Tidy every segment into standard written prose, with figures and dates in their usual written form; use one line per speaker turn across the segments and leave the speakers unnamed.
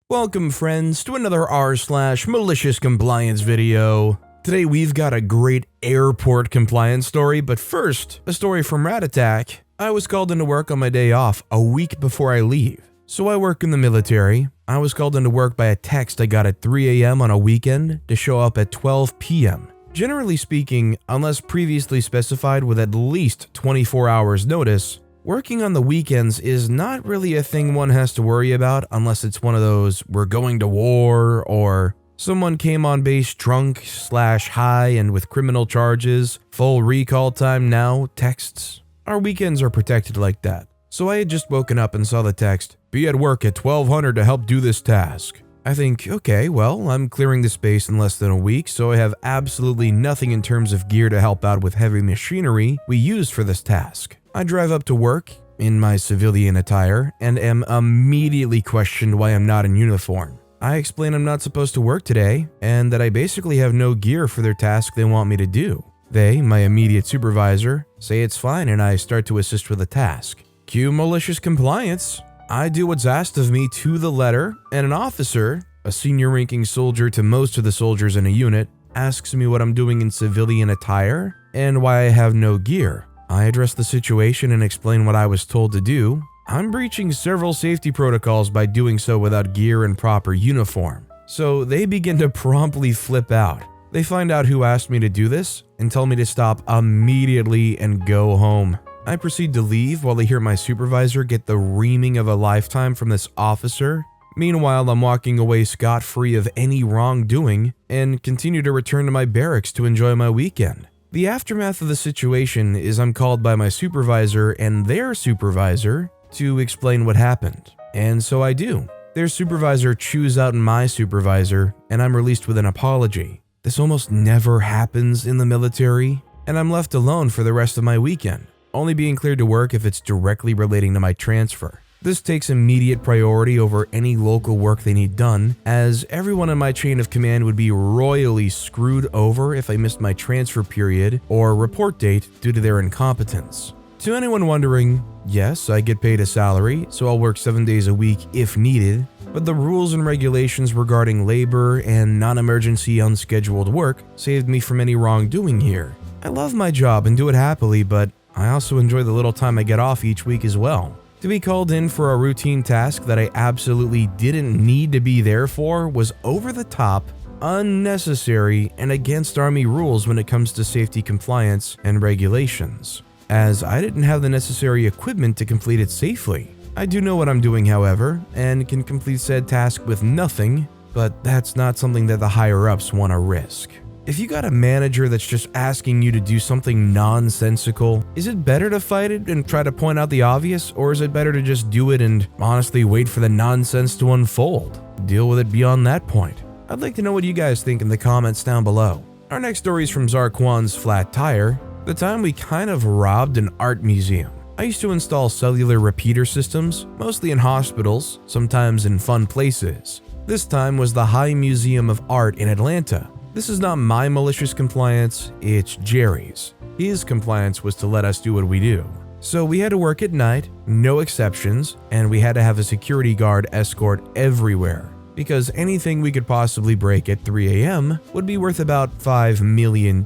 Welcome friends to another r/MaliciousCompliance video. Today we've got a great airport compliance story, but first, a story from Rat Attack. I was called into work on my day off a week before I leave. So I work in the military. I was called into work by a text I got at 3 a.m. on a weekend to show up at 12 p.m. Generally speaking, unless previously specified with at least 24 hours notice, working on the weekends is not really a thing one has to worry about unless it's one of those "we're going to war" or "someone came on base drunk/high and with criminal charges, full recall time now" texts. Our weekends are protected like that. So I had just woken up and saw the text, "Be at work at 1200 to help do this task." I think, okay, well, I'm clearing the space in less than a week, so I have absolutely nothing in terms of gear to help out with heavy machinery we use for this task. I drive up to work in my civilian attire and am immediately questioned why I'm not in uniform. I explain I'm not supposed to work today and that I basically have no gear for their task they want me to do. They, my immediate supervisor, say it's fine and I start to assist with the task. Cue malicious compliance. I do what's asked of me to the letter, and an officer, a senior ranking soldier to most of the soldiers in a unit, asks me what I'm doing in civilian attire and why I have no gear. I address the situation and explain what I was told to do. I'm breaching several safety protocols by doing so without gear and proper uniform. So they begin to promptly flip out. They find out who asked me to do this and tell me to stop immediately and go home. I proceed to leave while I hear my supervisor get the reaming of a lifetime from this officer. Meanwhile, I'm walking away scot-free of any wrongdoing and continue to return to my barracks to enjoy my weekend. The aftermath of the situation is I'm called by my supervisor and their supervisor to explain what happened. And so I do. Their supervisor chews out my supervisor and I'm released with an apology. This almost never happens in the military, and I'm left alone for the rest of my weekend, only being cleared to work if it's directly relating to my transfer. This takes immediate priority over any local work they need done, as everyone in my chain of command would be royally screwed over if I missed my transfer period or report date due to their incompetence. To anyone wondering, yes, I get paid a salary, so I'll work 7 days a week if needed, but the rules and regulations regarding labor and non-emergency unscheduled work saved me from any wrongdoing here. I love my job and do it happily, but I also enjoy the little time I get off each week as well. To be called in for a routine task that I absolutely didn't need to be there for was over the top, unnecessary, and against Army rules when it comes to safety compliance and regulations, as I didn't have the necessary equipment to complete it safely. I do know what I'm doing, however, and can complete said task with nothing, but that's not something that the higher-ups want to risk. If you got a manager that's just asking you to do something nonsensical, is it better to fight it and try to point out the obvious, or is it better to just do it and honestly wait for the nonsense to unfold? Deal with it beyond that point. I'd like to know what you guys think in the comments down below. Our next story is from Zarquan's Flat Tire. The time we kind of robbed an art museum. I used to install cellular repeater systems, mostly in hospitals, sometimes in fun places. This time was the High Museum of Art in Atlanta. This is not my malicious compliance, it's Jerry's. His compliance was to let us do what we do. So we had to work at night, no exceptions, and we had to have a security guard escort everywhere, because anything we could possibly break at 3 a.m. would be worth about $5 million.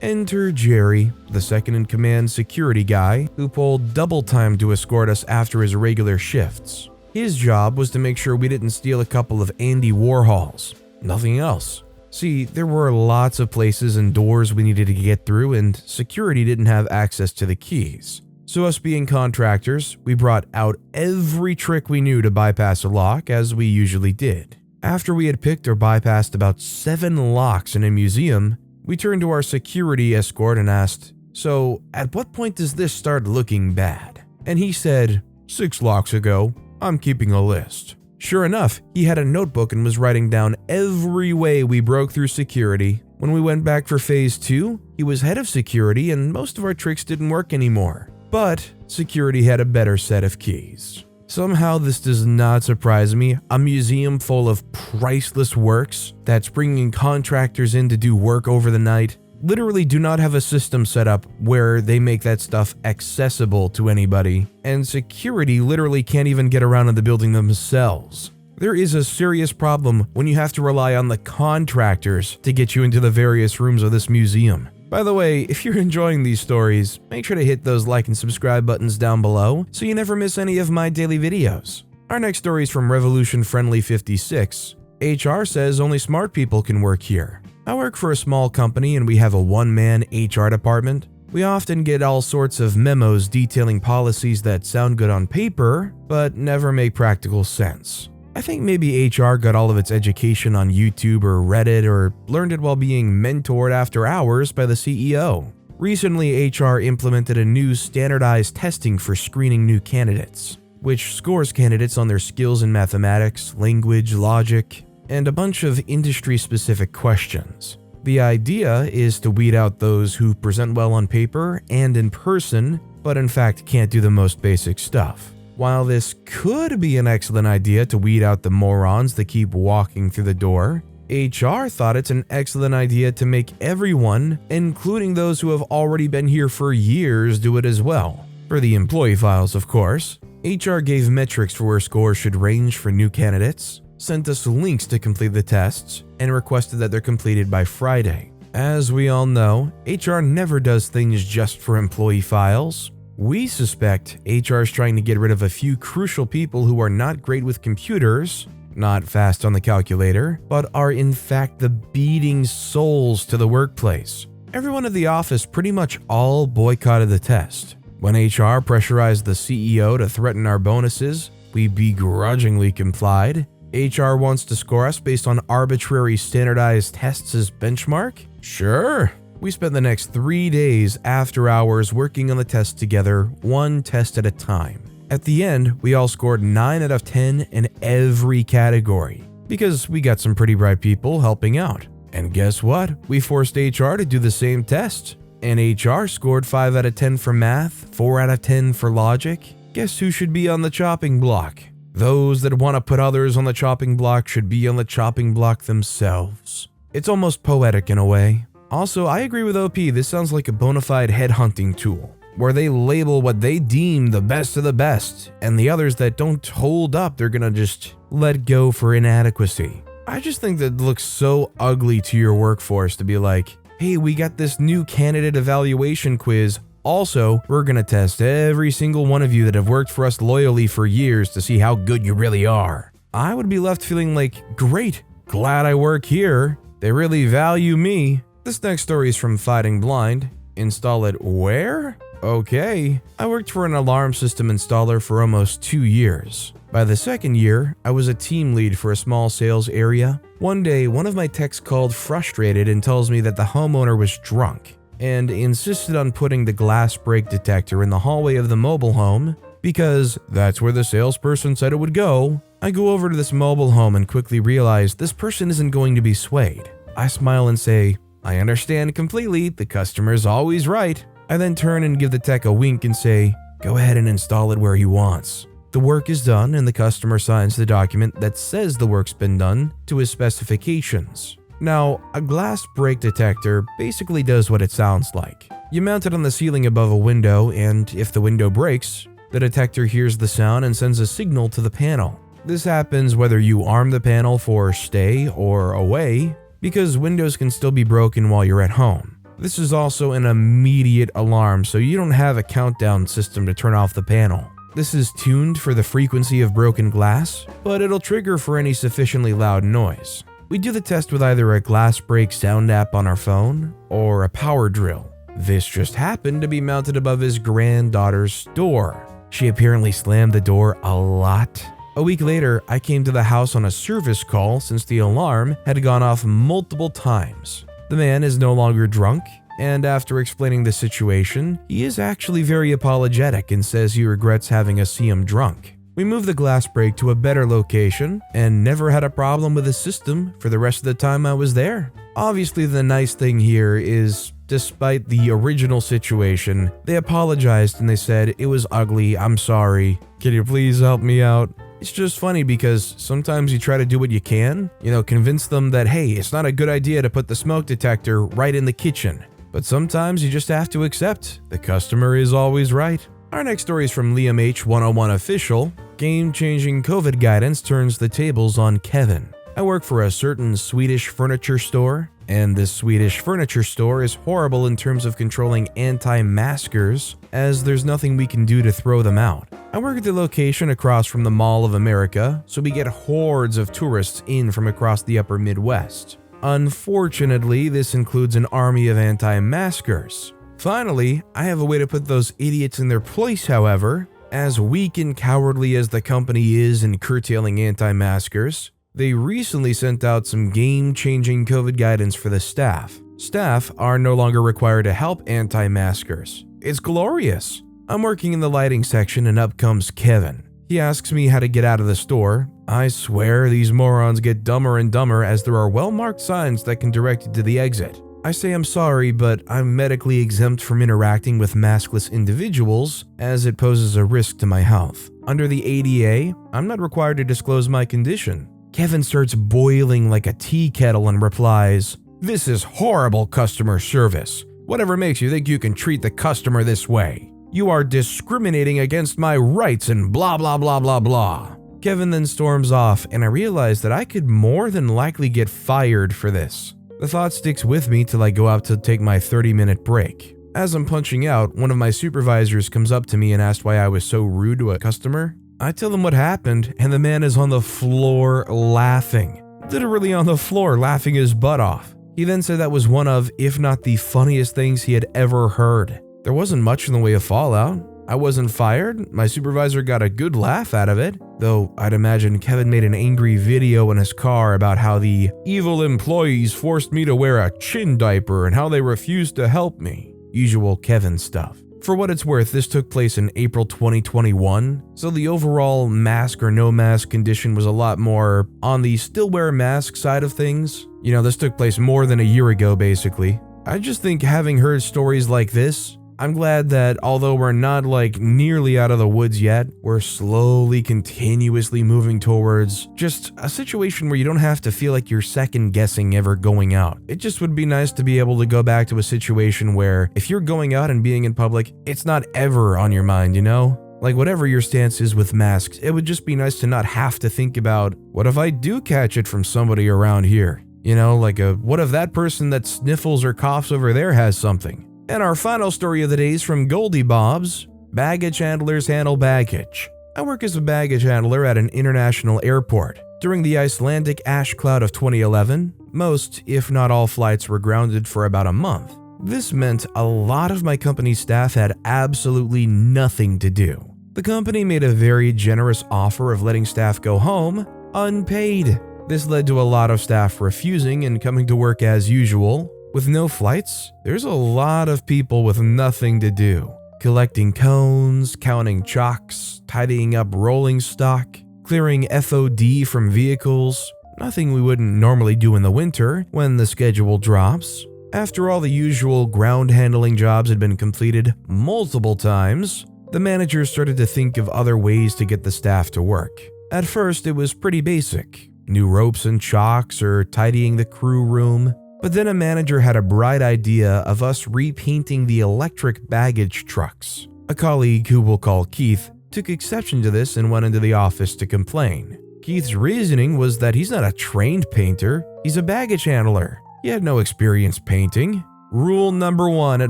Enter Jerry, the second-in-command security guy who pulled double time to escort us after his regular shifts. His job was to make sure we didn't steal a couple of Andy Warhols. Nothing else. See, there were lots of places and doors we needed to get through, and security didn't have access to the keys. So us being contractors, we brought out every trick we knew to bypass a lock, as we usually did. After we had picked or bypassed about 7 locks in a museum, we turned to our security escort and asked, "So, at what point does this start looking bad?" And he said, "6 locks ago. I'm keeping a list." Sure enough, he had a notebook and was writing down every way we broke through security. When we went back for phase 2, he was head of security and most of our tricks didn't work anymore. But security had a better set of keys. Somehow this does not surprise me. A museum full of priceless works that's bringing contractors in to do work over the night literally do not have a system set up where they make that stuff accessible to anybody, and security literally can't even get around in the building themselves. There is a serious problem when you have to rely on the contractors to get you into the various rooms of this museum. By the way, if you're enjoying these stories, make sure to hit those like and subscribe buttons down below so you never miss any of my daily videos. Our next story is from Revolution Friendly 56. HR says only smart people can work here. I work for a small company and we have a one-man HR department. We often get all sorts of memos detailing policies that sound good on paper, but never make practical sense. I think maybe HR got all of its education on YouTube or Reddit or learned it while being mentored after hours by the CEO. Recently, HR implemented a new standardized testing for screening new candidates, which scores candidates on their skills in mathematics, language, logic, and a bunch of industry-specific questions. The idea is to weed out those who present well on paper and in person, but in fact can't do the most basic stuff. While this could be an excellent idea to weed out the morons that keep walking through the door, HR thought it's an excellent idea to make everyone, including those who have already been here for years, do it as well. For the employee files, of course. HR gave metrics for where scores should range for new candidates, sent us links to complete the tests, and requested that they're completed by Friday. As we all know, HR never does things just for employee files. We suspect HR is trying to get rid of a few crucial people who are not great with computers, not fast on the calculator, but are in fact the beating souls to the workplace. Everyone at the office pretty much all boycotted the test. When HR pressurized the CEO to threaten our bonuses, we begrudgingly complied. HR wants to score us based on arbitrary standardized tests as benchmark? Sure. We spent the next 3 days after hours working on the test together, one test at a time. At the end, we all scored 9 out of 10 in every category, because we got some pretty bright people helping out. And guess what? We forced HR to do the same test. And HR scored 5 out of 10 for math, 4 out of 10 for logic. Guess who should be on the chopping block? Those that want to put others on the chopping block should be on the chopping block themselves. It's almost poetic in a way. Also, I agree with OP, this sounds like a bona fide headhunting tool, where they label what they deem the best of the best, and the others that don't hold up, they're gonna just let go for inadequacy. I just think that looks so ugly to your workforce to be like, hey, we got this new candidate evaluation quiz. Also, we're gonna test every single one of you that have worked for us loyally for years to see how good you really are. I would be left feeling like, great, glad I work here. They really value me. This next story is from Fighting Blind. Install it where? Okay. I worked for an alarm system installer for almost 2 years. By the second year, I was a team lead for a small sales area. One day, one of my techs called frustrated and tells me that the homeowner was drunk and insisted on putting the glass break detector in the hallway of the mobile home because that's where the salesperson said it would go. I go over to this mobile home and quickly realize this person isn't going to be swayed. I smile and say, I understand completely, the customer's always right. I then turn and give the tech a wink and say, go ahead and install it where he wants. The work is done and the customer signs the document that says the work's been done to his specifications. Now, a glass break detector basically does what it sounds like. You mount it on the ceiling above a window, and if the window breaks, the detector hears the sound and sends a signal to the panel. This happens whether you arm the panel for stay or away, because windows can still be broken while you're at home. This is also an immediate alarm, so you don't have a countdown system to turn off the panel. This is tuned for the frequency of broken glass, but it'll trigger for any sufficiently loud noise. We do the test with either a glass break sound app on our phone or a power drill. This just happened to be mounted above his granddaughter's door. She apparently slammed the door a lot. A week later, I came to the house on a service call since the alarm had gone off multiple times. The man is no longer drunk, and after explaining the situation, he is actually very apologetic and says he regrets having us see him drunk. We moved the glass break to a better location and never had a problem with the system for the rest of the time I was there. Obviously, the nice thing here is, despite the original situation, they apologized and they said, it was ugly, I'm sorry, can you please help me out? It's just funny because sometimes you try to do what you can, convince them that, hey, it's not a good idea to put the smoke detector right in the kitchen. But sometimes you just have to accept the customer is always right. Our next story is from Liam H101 Official. Game-Changing COVID guidance turns the tables on Kevin. I work for a certain Swedish furniture store, and this Swedish furniture store is horrible in terms of controlling anti-maskers, as there's nothing we can do to throw them out. I work at the location across from the Mall of America, so we get hordes of tourists in from across the upper Midwest. Unfortunately, this includes an army of anti-maskers. Finally, I have a way to put those idiots in their place, however. As weak and cowardly as the company is in curtailing anti-maskers, they recently sent out some game-changing COVID guidance for the staff. Staff are no longer required to help anti-maskers. It's glorious. I'm working in the lighting section and up comes Kevin. He asks me how to get out of the store. I swear these morons get dumber and dumber as there are well-marked signs that can direct you to the exit. I say I'm sorry, but I'm medically exempt from interacting with maskless individuals as it poses a risk to my health. Under the ADA, I'm not required to disclose my condition. Kevin starts boiling like a tea kettle and replies, "This is horrible customer service. Whatever makes you think you can treat the customer this way? You are discriminating against my rights and blah blah blah blah blah." Kevin then storms off, and I realize that I could more than likely get fired for this. The thought sticks with me till I go out to take my 30-minute break. As I'm punching out, one of my supervisors comes up to me and asks why I was so rude to a customer. I tell him what happened, and the man is on the floor laughing. Literally on the floor, laughing his butt off. He then said that was one of, if not the funniest things he had ever heard. There wasn't much in the way of fallout. I wasn't fired, my supervisor got a good laugh out of it, though I'd imagine Kevin made an angry video in his car about how the evil employees forced me to wear a chin diaper and how they refused to help me. Usual Kevin stuff. For what it's worth, this took place in April 2021, so the overall mask or no mask condition was a lot more on the still wear a mask side of things. You know, this took place more than a year ago basically. I just think having heard stories like this, I'm glad that although we're not like nearly out of the woods yet, we're slowly, continuously moving towards just a situation where you don't have to feel like you're second guessing ever going out. It just would be nice to be able to go back to a situation where if you're going out and being in public, it's not ever on your mind, you know? Like whatever your stance is with masks, it would just be nice to not have to think about, what if I do catch it from somebody around here? You know, like what if that person that sniffles or coughs over there has something? And our final story of the day is from Goldie Bob's, Baggage Handlers Handle Baggage. I work as a baggage handler at an international airport. During the Icelandic ash cloud of 2011, most, if not all flights were grounded for about a month. This meant a lot of my company's staff had absolutely nothing to do. The company made a very generous offer of letting staff go home unpaid. This led to a lot of staff refusing and coming to work as usual. With no flights, there's a lot of people with nothing to do. Collecting cones, counting chocks, tidying up rolling stock, clearing FOD from vehicles, nothing we wouldn't normally do in the winter when the schedule drops. After all the usual ground handling jobs had been completed multiple times, the manager started to think of other ways to get the staff to work. At first, it was pretty basic. New ropes and chocks or tidying the crew room. But then a manager had a bright idea of us repainting the electric baggage trucks. A colleague who we'll call Keith took exception to this and went into the office to complain. Keith's reasoning was that he's not a trained painter, he's a baggage handler. He had no experience painting. Rule number 1 at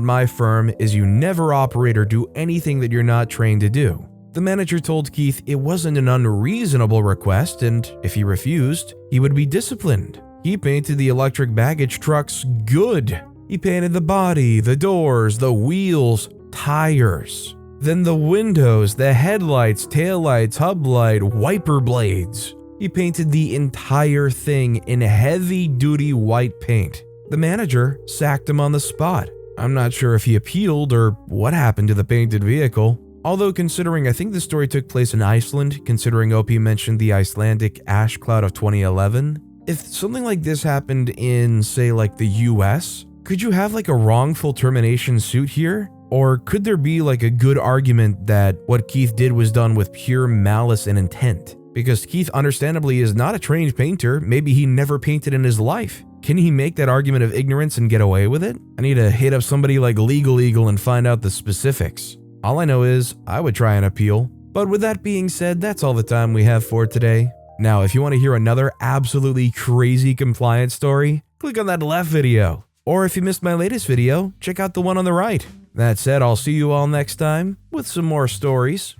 my firm is you never operate or do anything that you're not trained to do. The manager told Keith it wasn't an unreasonable request, and if he refused, he would be disciplined. He painted the electric baggage trucks good. He painted the body, the doors, the wheels, tires. Then the windows, the headlights, taillights, hub light, wiper blades. He painted the entire thing in heavy-duty white paint. The manager sacked him on the spot. I'm not sure if he appealed or what happened to the painted vehicle. Although considering I think the story took place in Iceland, considering OP mentioned the Icelandic ash cloud of 2011, if something like this happened in, say, like the US, could you have like a wrongful termination suit here? Or could there be like a good argument that what Keith did was done with pure malice and intent? Because Keith understandably is not a trained painter, maybe he never painted in his life. Can he make that argument of ignorance and get away with it? I need to hit up somebody like Legal Eagle and find out the specifics. All I know is I would try an appeal. But with that being said, that's all the time we have for today. Now, if you want to hear another absolutely crazy compliance story, click on that left video. Or if you missed my latest video, check out the one on the right. That said, I'll see you all next time with some more stories.